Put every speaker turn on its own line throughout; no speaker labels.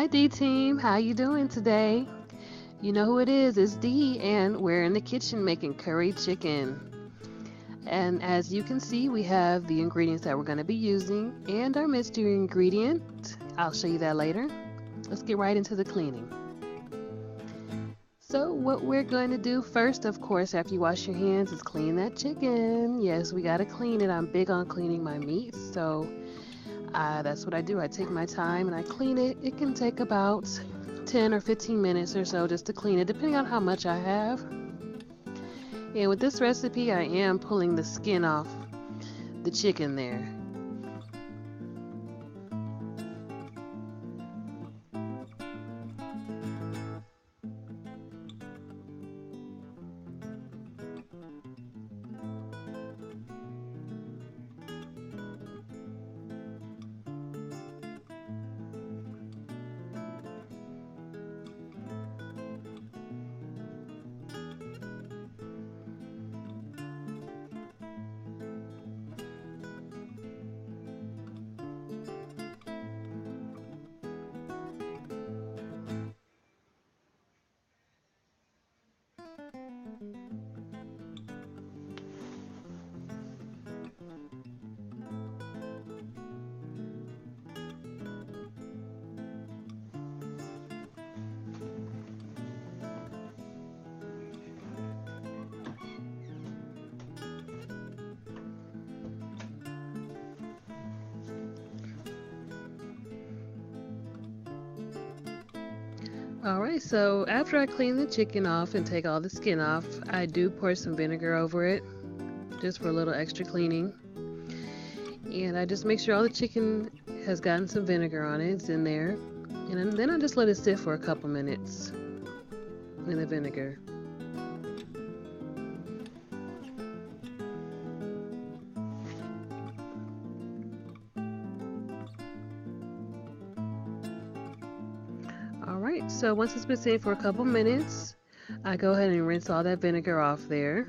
Hi D team, how you doing today? You know who it is, it's D and we're in the kitchen making curry chicken. And as you can see, we have the ingredients that we're going to be using and our mystery ingredient. I'll show you that later. Let's get right into the cleaning. So what we're going to do first, of course, after you wash your hands is clean that chicken. Yes, we got to clean it. I'm big on cleaning my meat, so that's what I do. I take my time and I clean it. It can take about 10 or 15 minutes or so just to clean it, depending on how much I have. And with this recipe, I am pulling the skin off the chicken there. Alright, so after I clean the chicken off and take all the skin off, I do pour some vinegar over it, just for a little extra cleaning. And I just make sure all the chicken has gotten some vinegar on it, it's in there. And then I just let it sit for a couple minutes in the vinegar. Alright, so once it's been sitting for a couple minutes, I go ahead and rinse all that vinegar off there.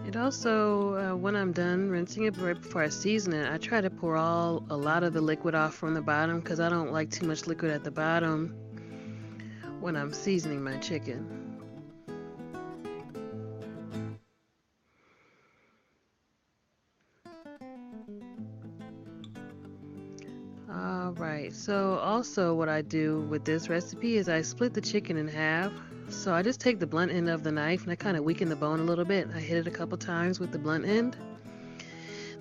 And also, when I'm done rinsing it right before I season it, I try to pour a lot of the liquid off from the bottom because I don't like too much liquid at the bottom when I'm seasoning my chicken. Alright, so also what I do with this recipe is I split the chicken in half. So I just take the blunt end of the knife and I kind of weaken the bone a little bit. I hit it a couple times with the blunt end.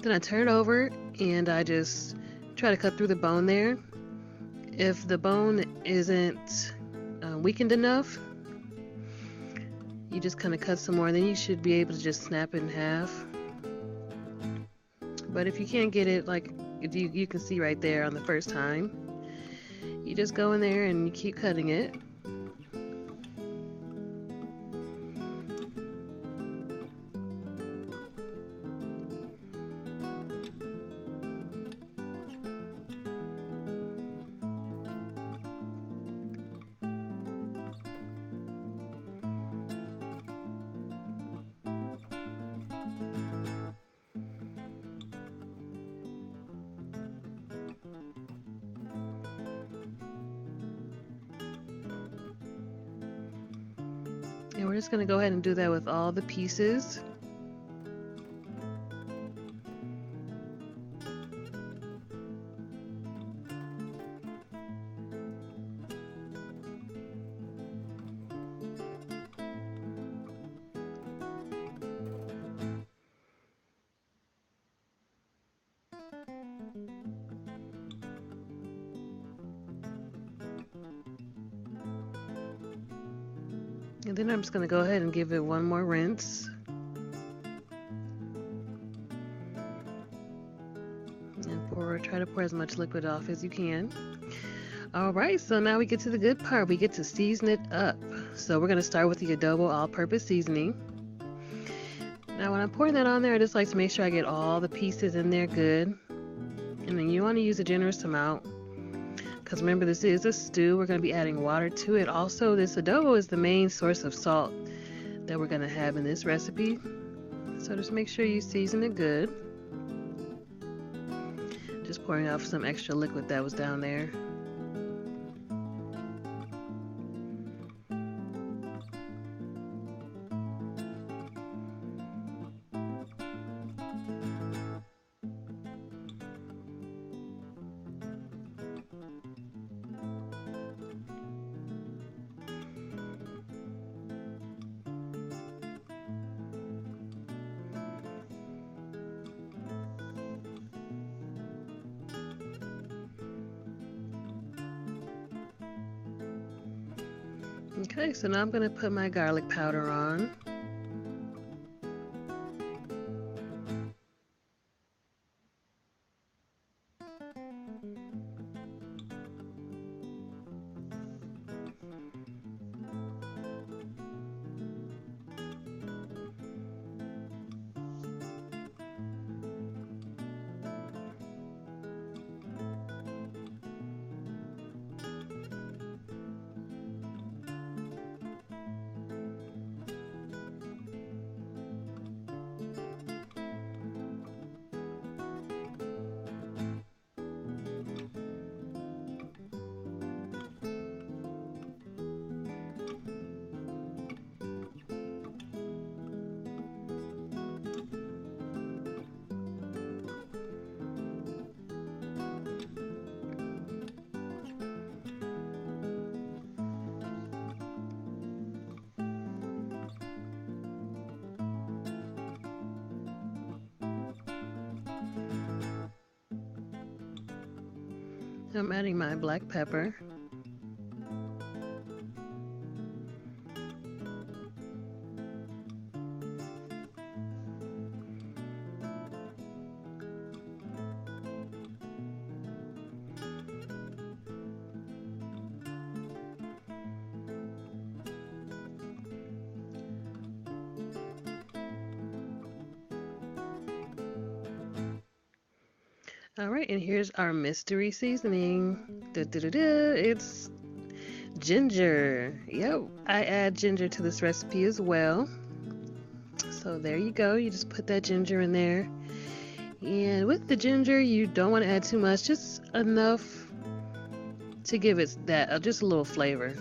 Then I turn it over and I just try to cut through the bone there. If the bone isn't weakened enough, you just kind of cut some more, and then you should be able to just snap it in half. But if you can't get it, like you can see right there on the first time, you just go in there and you keep cutting it. And we're just going to go ahead and do that with all the pieces. And then I'm just going to go ahead and give it one more rinse. And try to pour as much liquid off as you can. Alright, so now we get to the good part. We get to season it up. So we're going to start with the adobo all-purpose seasoning. Now when I'm pouring that on there, I just like to make sure I get all the pieces in there good. And then you want to use a generous amount, because remember, this is a stew. We're going to be adding water to it. Also, this adobo is the main source of salt that we're going to have in this recipe. So just make sure you season it good. Just pouring off some extra liquid that was down there. Okay, so now I'm going to put my garlic powder on. I'm adding my black pepper. Alright, and here's our mystery seasoning. It's ginger. Yep, I add ginger to this recipe as well. So there you go. You just put that ginger in there. And with the ginger, you don't want to add too much, just enough to give it that just a little flavor.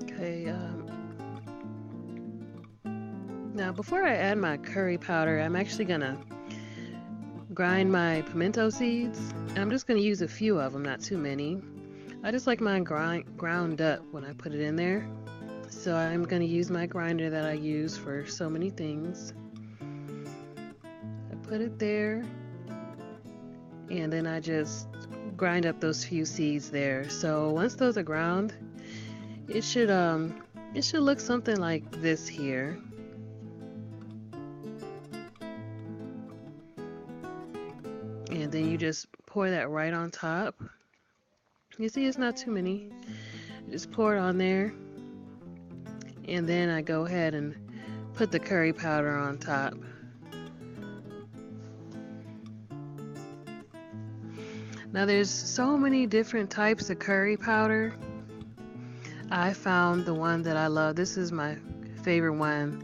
Okay, now before I add my curry powder, I'm actually gonna grind my pimento seeds. I'm just gonna use a few of them, not too many. I just like mine ground up when I put it in there. So I'm gonna use my grinder that I use for so many things. I put it there, and then I just grind up those few seeds there. So once those are ground, it should look something like this here. And then you just pour that right on top. You see, it's not too many. Just pour it on there. And then I go ahead and put the curry powder on top. Now there's so many different types of curry powder. I found the one that I love. This is my favorite one.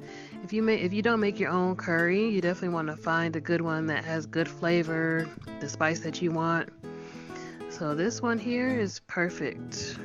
If you don't make your own curry, you definitely want to find a good one that has good flavor, the spice that you want. So this one here is perfect.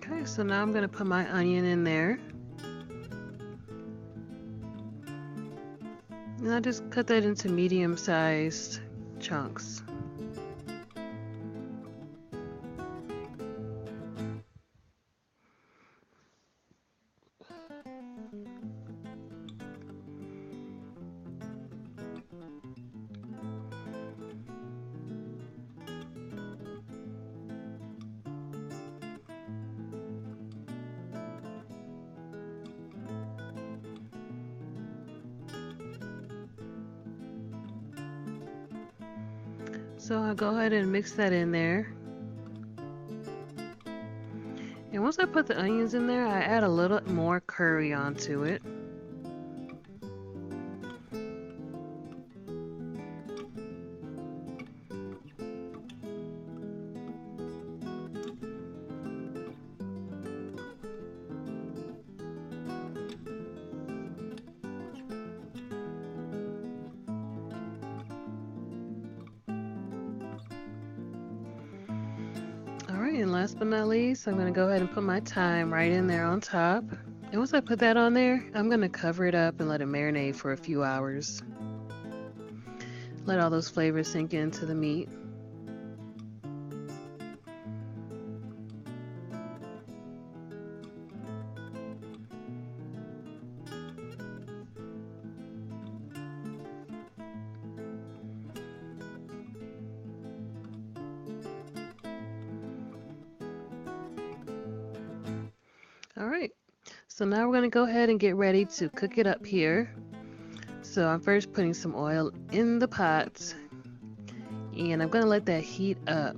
Okay, so now I'm gonna put my onion in there. And I just cut that into medium-sized chunks. So I'll go ahead and mix that in there. And once I put the onions in there, I add a little more curry onto it. Alright, and last but not least, I'm going to go ahead and put my thyme right in there on top. And once I put that on there, I'm going to cover it up and let it marinate for a few hours. Let all those flavors sink into the meat. Alright, so now we're going to go ahead and get ready to cook it up here. So I'm first putting some oil in the pot, and I'm going to let that heat up.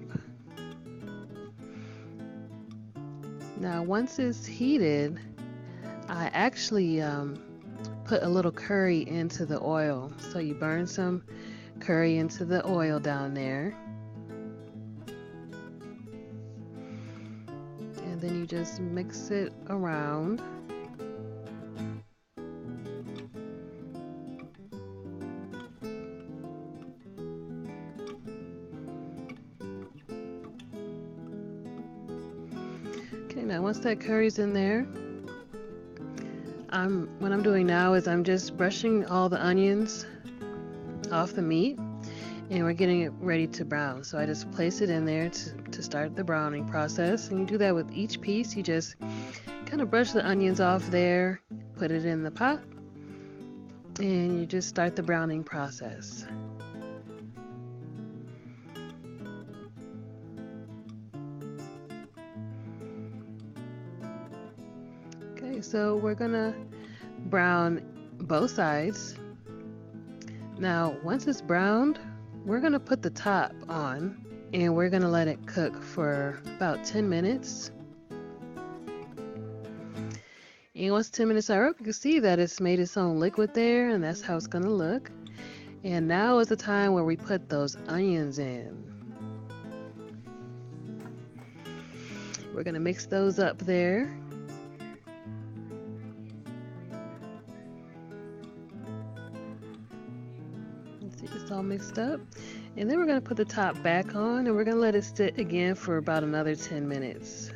Now once it's heated, I actually put a little curry into the oil. So you burn some curry into the oil down there. And then you just mix it around. Okay, now once that curry's in there, what I'm doing now is I'm just brushing all the onions off the meat, and we're getting it ready to brown. So I just place it in there to start the browning process. And you do that with each piece. You just kind of brush the onions off there, put it in the pot, and you just start the browning process. Okay, so we're gonna brown both sides. Now, once it's browned, we're gonna put the top on, and we're gonna let it cook for about 10 minutes. And once 10 minutes are up, you can see that it's made its own liquid there, and that's how it's gonna look. And now is the time where we put those onions in. We're gonna mix those up there. See, it's all mixed up. And then we're going to put the top back on, and we're going to let it sit again for about another 10 minutes.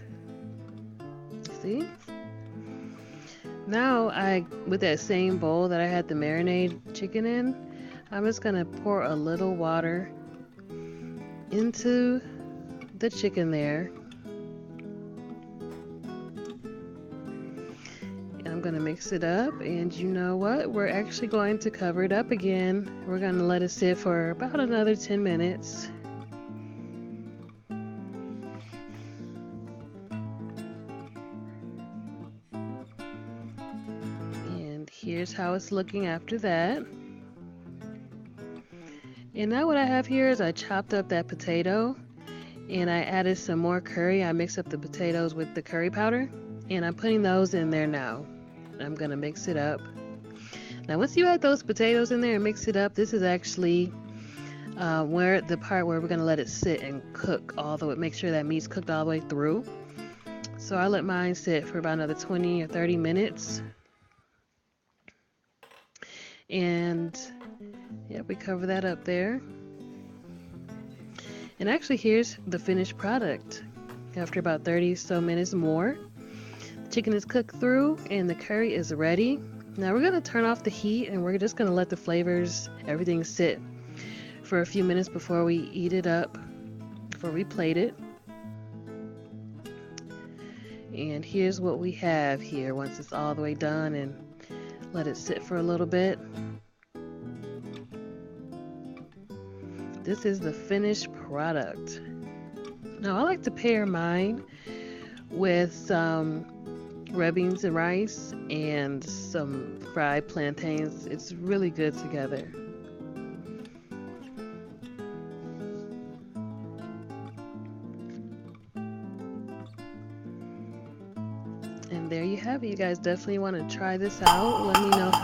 See? Now, with that same bowl that I had the marinade chicken in, I'm just going to pour a little water into the chicken there. I'm going to mix it up, and you know what? We're actually going to cover it up again. We're going to let it sit for about another 10 minutes. And here's how it's looking after that. And now what I have here is I chopped up that potato, and I added some more curry. I mixed up the potatoes with the curry powder, and I'm putting those in there now. I'm going to mix it up. Now once you add those potatoes in there and mix it up, this is actually the part where we're going to let it sit and cook all the way, make sure that meat's cooked all the way through. So I let mine sit for about another 20 or 30 minutes. And yeah, we cover that up there. And actually here's the finished product. after about 30 so minutes more. The chicken is cooked through and the curry is ready. Now we're going to turn off the heat and we're just going to let the flavors, everything sit for a few minutes before we eat it up, before we plate it. And here's what we have here once it's all the way done and let it sit for a little bit. This is the finished product. Now I like to pair mine with some red beans and rice and some fried plantains. It's really good together. And there you have it. You guys definitely want to try this out. Let me know how